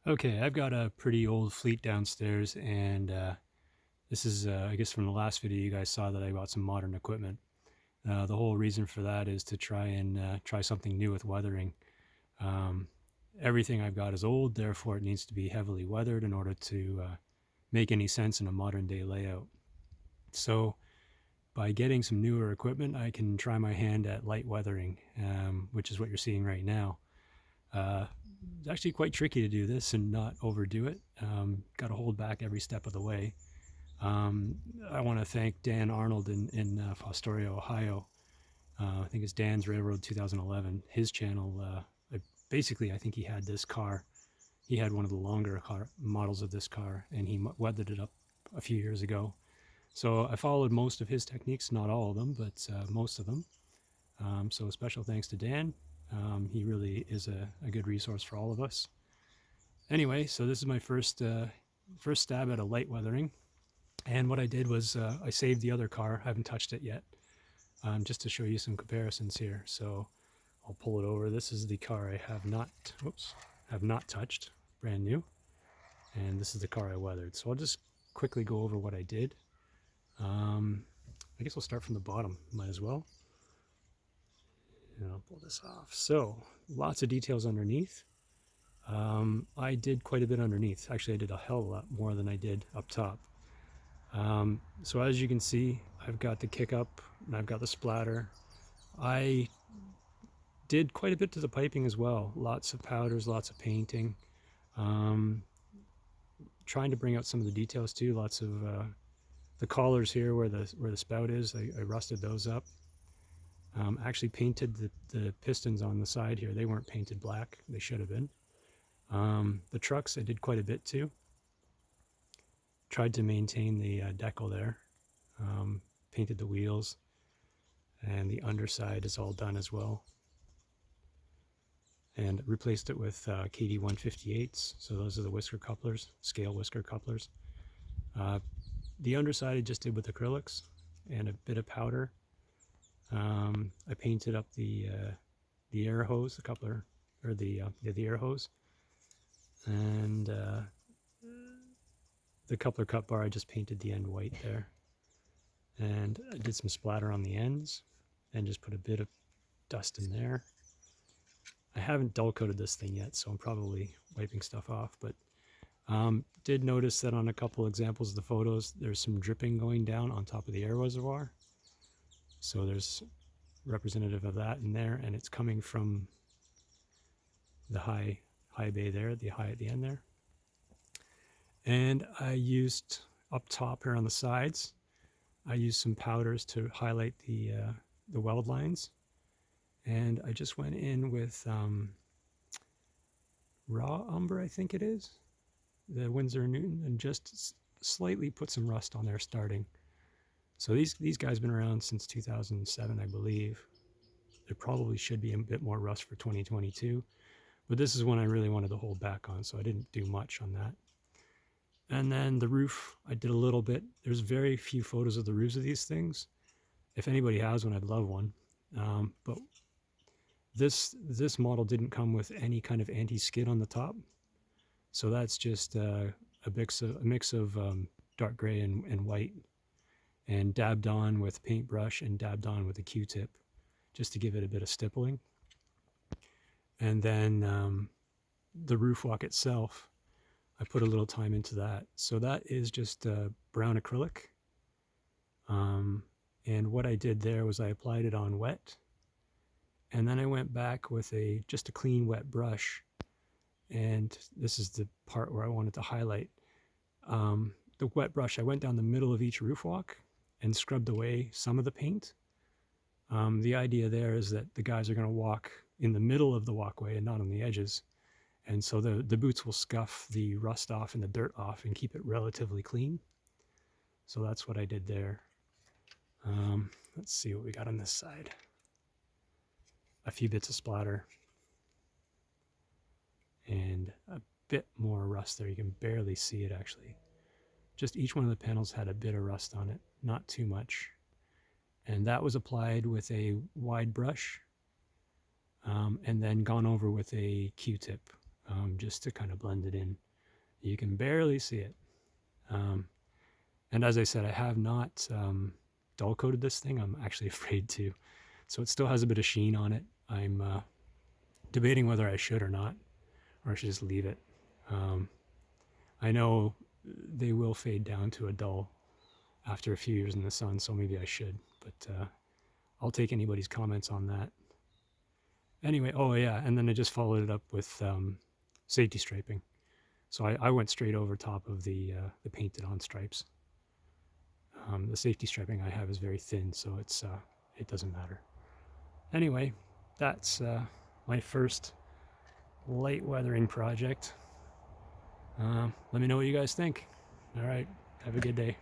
Okay, I've got a pretty old fleet downstairs, and this is, I guess, from the last video you guys saw that I bought some modern equipment. The whole reason for that is to try and try something new with weathering. Um, Everything I've got is old, therefore it needs to be heavily weathered in order to make any sense in a modern day layout. So by getting some newer equipment, I can try my hand at light weathering, which is what you're seeing right now. Uh, it's actually quite tricky to do this and not overdo it. Got to hold back every step of the way. Um, I want to thank Dan Arnold in Fostoria, Ohio. I think it's Dan's Railroad 2011. His channel, basically, I think he had this car. He had one of the longer models of this car, and he weathered it up a few years ago. So I followed most of his techniques, not all of them, but most of them. So special thanks to Dan. He really is a good resource for all of us. Anyway, so this is my first stab at a light weathering. And what I did was I saved the other car. I haven't touched it yet, just to show you some comparisons here. So I'll pull it over. This is the car I have not touched, brand new. And this is the car I weathered. So I'll just quickly go over what I did. I guess we'll start from the bottom, might as well. And I'll pull this off. So lots of details underneath. I did quite a bit underneath. Actually, I did a hell of a lot more than I did up top. So as you can see, I've got the kick up and I've got the splatter. I did quite a bit to the piping as well. Lots of powders, lots of painting. Trying to bring out some of the details too. Lots of the collars here where the spout is. I rusted those up. Actually painted the pistons on the side here. They weren't painted black. They should have been. The trucks I did quite a bit too. Tried to maintain the decal there. Painted the wheels, and the underside is all done as well. And replaced it with KD 158s. So those are the whisker couplers, scale whisker couplers. The underside I just did with acrylics and a bit of powder. I painted up the air hose, the coupler, or the air hose, and the coupler cut bar. I just painted the end white there, and I did some splatter on the ends, and just put a bit of dust in there. I haven't dull coated this thing yet, so I'm probably wiping stuff off, but did notice that on a couple examples of the photos, there's some dripping going down on top of the air reservoir. So there's representative of that in there, and it's coming from the high bay there, the high at the end there. And I used up top here on the sides, I used some powders to highlight the weld lines. And I just went in with raw umber, I think it is, the Winsor & Newton, and just slightly put some rust on there starting. So these guys have been around since 2007, I believe. There probably should be a bit more rust for 2022, but this is one I really wanted to hold back on, so I didn't do much on that. And then the roof, I did a little bit. There's very few photos of the roofs of these things. If anybody has one, I'd love one. But this model didn't come with any kind of anti-skid on the top, so that's just a mix of dark gray and white, and dabbed on with paintbrush and dabbed on with a Q-tip just to give it a bit of stippling. And then the roof walk itself, I put a little time into that. So that is just brown acrylic. And what I did there was I applied it on wet, and then I went back with just a clean wet brush. And this is the part where I wanted to highlight. The wet brush, I went down the middle of each roof walk and scrubbed away some of the paint. The idea there is that the guys are going to walk in the middle of the walkway and not on the edges. And so the boots will scuff the rust off and the dirt off and keep it relatively clean. So that's what I did there. Let's see what we got on this side. A few bits of splatter. And a bit more rust there. You can barely see it actually. Just each one of the panels had a bit of rust on it, not too much. And that was applied with a wide brush, and then gone over with a Q-tip, just to kind of blend it in. You can barely see it. And as I said, I have not dull coated this thing. I'm actually afraid to. So it still has a bit of sheen on it. I'm debating whether I should or not, or I should just leave it. I know they will fade down to a dull after a few years in the sun, so maybe I should, but I'll take anybody's comments on that. Anyway, oh yeah, and then I just followed it up with safety striping. So I went straight over top of the painted on stripes. The safety striping I have is very thin, so it doesn't matter. Anyway, that's my first light weathering project. Let me know what you guys think. All right, have a good day.